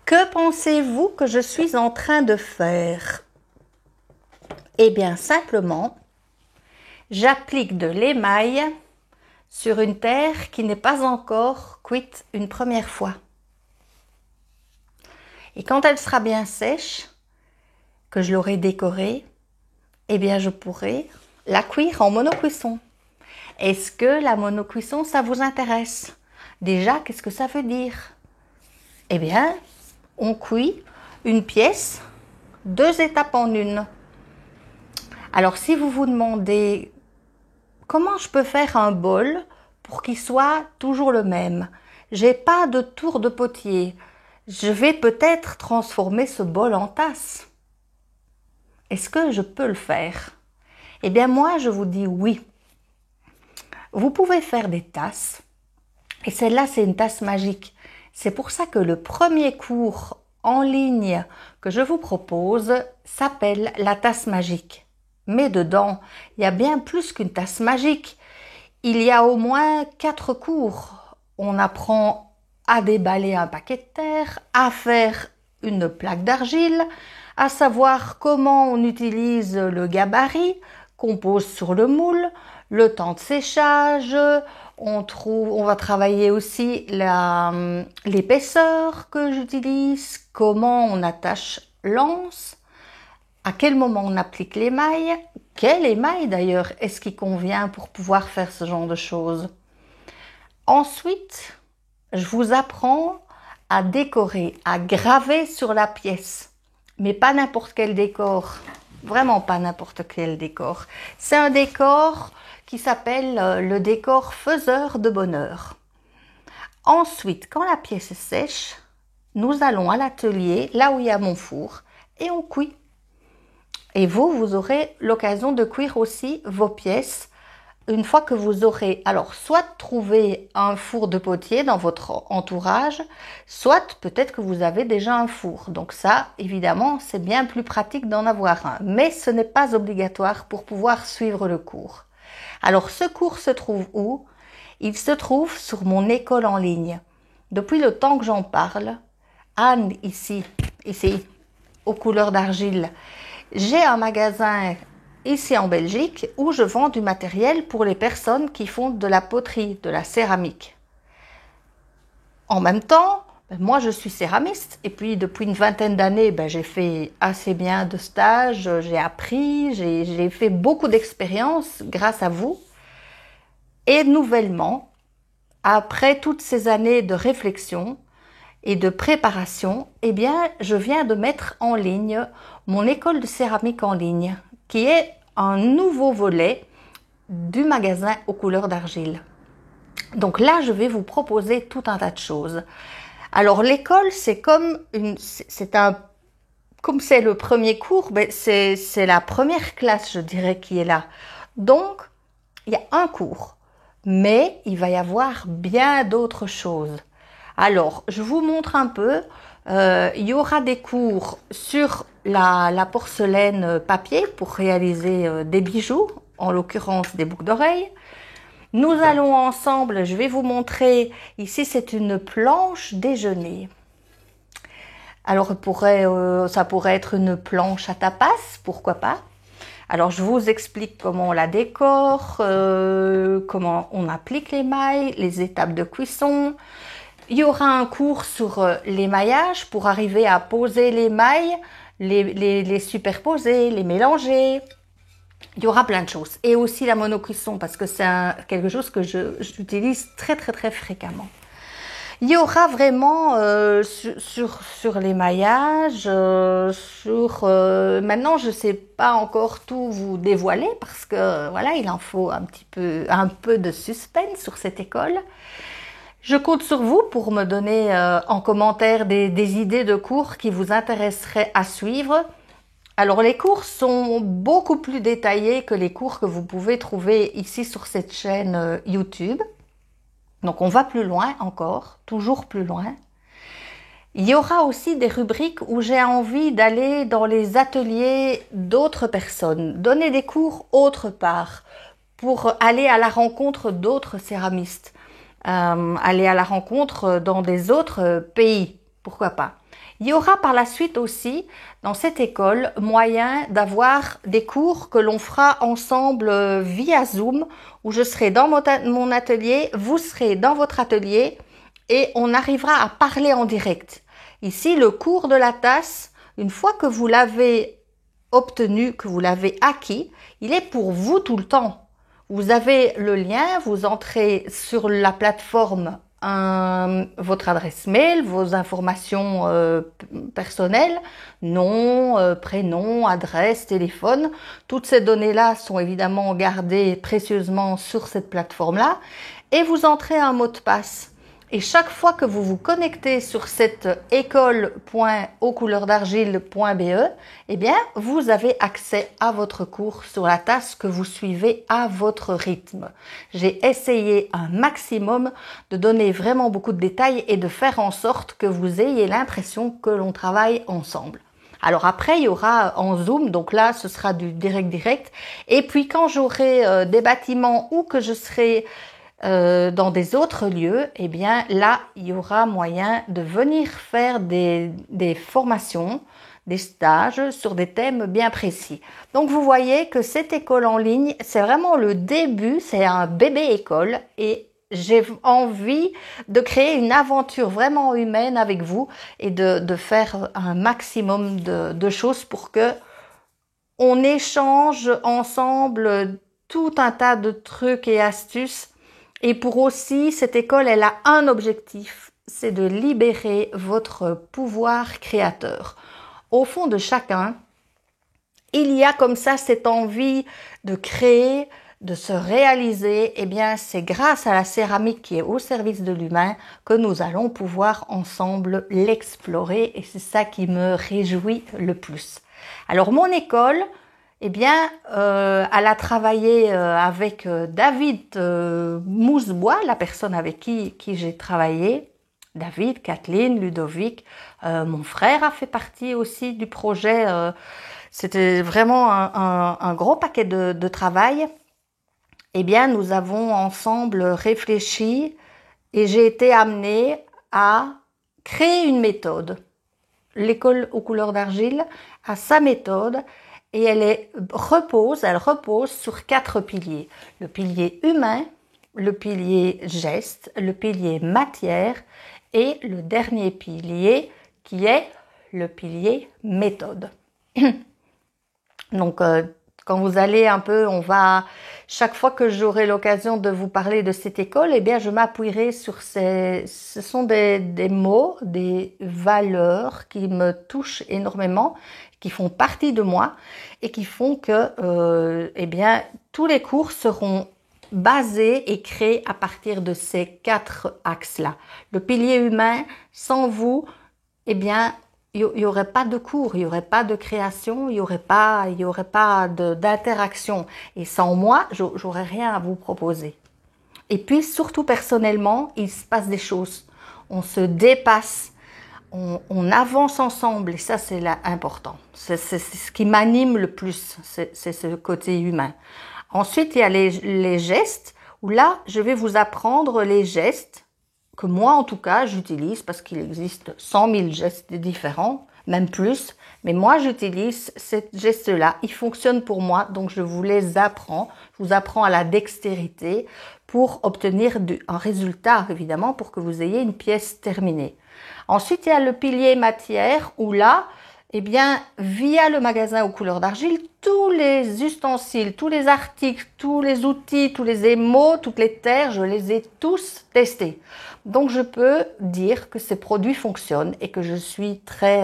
Que pensez-vous que je suis en train de faire? Eh bien, simplement, j'applique de l'émail sur une terre qui n'est pas encore cuite une première fois. Et quand elle sera bien sèche, que je l'aurai décorée, eh bien, je pourrai la cuire en monocuisson. Est-ce que la monocuisson, ça vous intéresse? Déjà, qu'est-ce que ça veut dire? Eh bien, on cuit une pièce, 2 étapes en une. Alors, si vous vous demandez comment je peux faire un bol pour qu'il soit toujours le même, j'ai pas de tour de potier. Je vais peut-être transformer ce bol en tasse. Est-ce que je peux le faire? Eh bien, moi, je vous dis oui. Vous pouvez faire des tasses. Et celle-là, c'est une tasse magique. C'est pour ça que le premier cours en ligne que je vous propose s'appelle la tasse magique. Mais dedans, il y a bien plus qu'une tasse magique. Il y a au moins 4 cours. On apprend à déballer un paquet de terre, à faire une plaque d'argile, à savoir comment on utilise le gabarit qu'on pose sur le moule, le temps de séchage, on va travailler aussi l'épaisseur que j'utilise, comment on attache l'anse, à quel moment on applique l'émail, quel émail d'ailleurs est-ce qui convient pour pouvoir faire ce genre de choses. Ensuite, je vous apprends à décorer, à graver sur la pièce, mais pas n'importe quel décor, vraiment pas n'importe quel décor. C'est un décor qui s'appelle le décor faiseur de bonheur. Ensuite, quand la pièce est sèche, nous allons à l'atelier, là où il y a mon four, et on cuit. Et vous aurez l'occasion de cuire aussi vos pièces une fois que vous aurez, alors, soit trouvé un four de potier dans votre entourage, soit peut-être que vous avez déjà un four. Donc ça, évidemment, c'est bien plus pratique d'en avoir un. Mais ce n'est pas obligatoire pour pouvoir suivre le cours. Alors, ce cours se trouve où? Il se trouve sur mon école en ligne. Depuis le temps que j'en parle, Anne, ici, aux couleurs d'argile, j'ai un magasin ici en Belgique où je vends du matériel pour les personnes qui font de la poterie, de la céramique. En même temps, moi je suis céramiste et puis depuis une vingtaine d'années, j'ai fait assez bien de stages, j'ai appris, j'ai fait beaucoup d'expériences grâce à vous. Et nouvellement, après toutes ces années de réflexion et de préparation, eh bien, je viens de mettre en ligne mon école de céramique en ligne, qui est un nouveau volet du magasin aux couleurs d'argile. Donc là, je vais vous proposer tout un tas de choses. Alors l'école, c'est comme comme c'est le premier cours, c'est la première classe, je dirais, qui est là. Donc, il y a un cours, mais il va y avoir bien d'autres choses. Alors, je vous montre un peu. Il y aura des cours sur la porcelaine papier pour réaliser des bijoux, en l'occurrence des boucles d'oreilles. Nous allons ensemble, je vais vous montrer, ici c'est une planche déjeuner. Alors ça pourrait être une planche à tapas, pourquoi pas. Alors je vous explique comment on la décore, comment on applique l'émail, les étapes de cuisson. Il y aura un cours sur l'émaillage pour arriver à poser l'émail, les superposer, les mélanger. Il y aura plein de choses. Et aussi la monocuisson parce que c'est quelque chose que j'utilise très très très fréquemment. Il y aura vraiment sur l'émaillage, maintenant je ne sais pas encore tout vous dévoiler parce que voilà, il en faut un peu de suspense sur cette école. Je compte sur vous pour me donner en commentaire des idées de cours qui vous intéresseraient à suivre. Alors les cours sont beaucoup plus détaillés que les cours que vous pouvez trouver ici sur cette chaîne YouTube. Donc on va plus loin encore, toujours plus loin. Il y aura aussi des rubriques où j'ai envie d'aller dans les ateliers d'autres personnes, donner des cours autre part, pour aller à la rencontre d'autres céramistes, aller à la rencontre dans des autres pays, pourquoi pas. Il y aura par la suite aussi, dans cette école, moyen d'avoir des cours que l'on fera ensemble via Zoom, où je serai dans mon atelier, vous serez dans votre atelier, et on arrivera à parler en direct. Ici, le cours de la tasse, une fois que vous l'avez obtenu, que vous l'avez acquis, il est pour vous tout le temps. Vous avez le lien, vous entrez sur la plateforme votre adresse mail, vos informations personnelles, nom, prénom, adresse, téléphone. Toutes ces données-là sont évidemment gardées précieusement sur cette plateforme-là. Et vous entrez un mot de passe. Et chaque fois que vous vous connectez sur cette école.aucouleursdargile.be, eh bien, vous avez accès à votre cours sur la tasse que vous suivez à votre rythme. J'ai essayé un maximum de donner vraiment beaucoup de détails et de faire en sorte que vous ayez l'impression que l'on travaille ensemble. Alors après, il y aura en Zoom, donc là, ce sera du direct. Et puis quand j'aurai des bâtiments ou que je serai dans des autres lieux, eh bien là, il y aura moyen de venir faire des formations, des stages sur des thèmes bien précis. Donc vous voyez que cette école en ligne, c'est vraiment le début, c'est un bébé école et j'ai envie de créer une aventure vraiment humaine avec vous et de faire un maximum de choses pour que on échange ensemble tout un tas de trucs et astuces. Et pour aussi, cette école, elle a un objectif, c'est de libérer votre pouvoir créateur. Au fond de chacun, il y a comme ça cette envie de créer, de se réaliser. Eh bien, c'est grâce à la céramique qui est au service de l'humain que nous allons pouvoir ensemble l'explorer. Et c'est ça qui me réjouit le plus. Alors, mon école, eh bien, elle a travaillé avec David Mousebois, la personne avec qui j'ai travaillé. David, Kathleen, Ludovic, mon frère a fait partie aussi du projet. C'était vraiment un gros paquet de travail. Eh bien, nous avons ensemble réfléchi et j'ai été amenée à créer une méthode. L'école aux couleurs d'argile a sa méthode. Et elle repose sur 4 piliers. Le pilier humain, le pilier geste, le pilier matière et le dernier pilier qui est le pilier méthode. Donc, quand vous allez un peu, chaque fois que j'aurai l'occasion de vous parler de cette école, eh bien, je m'appuierai sur ce sont des mots, des valeurs qui me touchent énormément, qui font partie de moi et qui font que, eh bien, tous les cours seront basés et créés à partir de ces 4 axes-là. Le pilier humain, sans vous, eh bien, il y aurait pas de cours, il y aurait pas de création, il y aurait pas d'interaction. Et sans moi, j'aurais rien à vous proposer. Et puis, surtout personnellement, il se passe des choses. On se dépasse. On avance ensemble et ça c'est important. C'est ce qui m'anime le plus, c'est ce côté humain. Ensuite il y a les gestes où là je vais vous apprendre les gestes que moi en tout cas j'utilise parce qu'il existe 100 000 gestes différents, même plus. Mais moi j'utilise ces gestes-là, ils fonctionnent pour moi donc je vous les apprends. Je vous apprends à la dextérité pour obtenir un résultat évidemment pour que vous ayez une pièce terminée. Ensuite, il y a le pilier matière où là, eh bien, via le magasin aux couleurs d'argile, tous les ustensiles, tous les articles, tous les outils, tous les émaux, toutes les terres, je les ai tous testés. Donc, je peux dire que ces produits fonctionnent et que je suis très...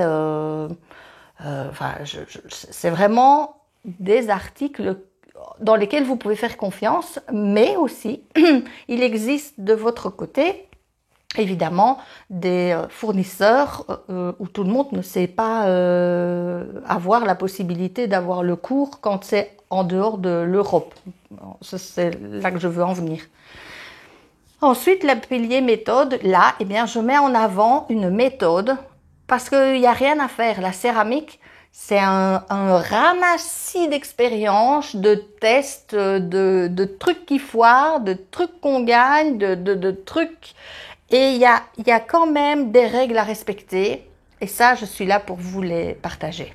c'est vraiment des articles dans lesquels vous pouvez faire confiance, mais aussi, il existe de votre côté évidemment des fournisseurs où tout le monde ne sait pas avoir la possibilité d'avoir le cours quand c'est en dehors de l'Europe. C'est là que je veux en venir. Ensuite, le pilier méthode, là, eh bien, je mets en avant une méthode parce qu'il n'y a rien à faire. La céramique, c'est un ramassis d'expériences, de tests, de trucs qui foirent, de trucs qu'on gagne, de trucs... Et il y a quand même des règles à respecter. Et ça, je suis là pour vous les partager.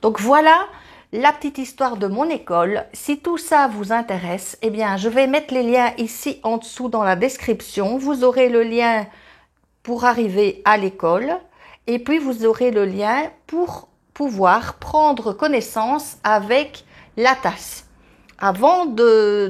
Donc voilà la petite histoire de mon école. Si tout ça vous intéresse, eh bien, je vais mettre les liens ici en dessous dans la description. Vous aurez le lien pour arriver à l'école et puis vous aurez le lien pour pouvoir prendre connaissance avec la tasse. Avant de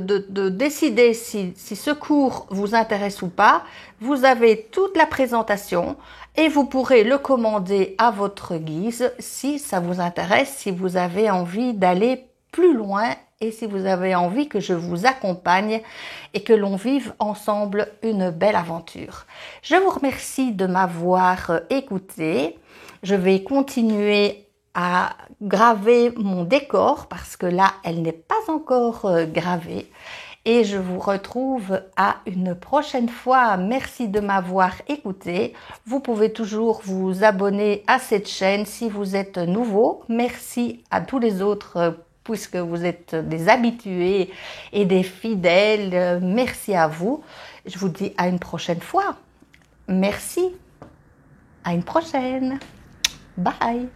décider si ce cours vous intéresse ou pas, vous avez toute la présentation et vous pourrez le commander à votre guise si ça vous intéresse, si vous avez envie d'aller plus loin et si vous avez envie que je vous accompagne et que l'on vive ensemble une belle aventure. Je vous remercie de m'avoir écouté. Je vais continuer à graver mon décor parce que là, elle n'est pas encore gravée. Et je vous retrouve à une prochaine fois. Merci de m'avoir écouté. Vous pouvez toujours vous abonner à cette chaîne si vous êtes nouveau. Merci à tous les autres puisque vous êtes des habitués et des fidèles. Merci à vous. Je vous dis à une prochaine fois. Merci. À une prochaine. Bye.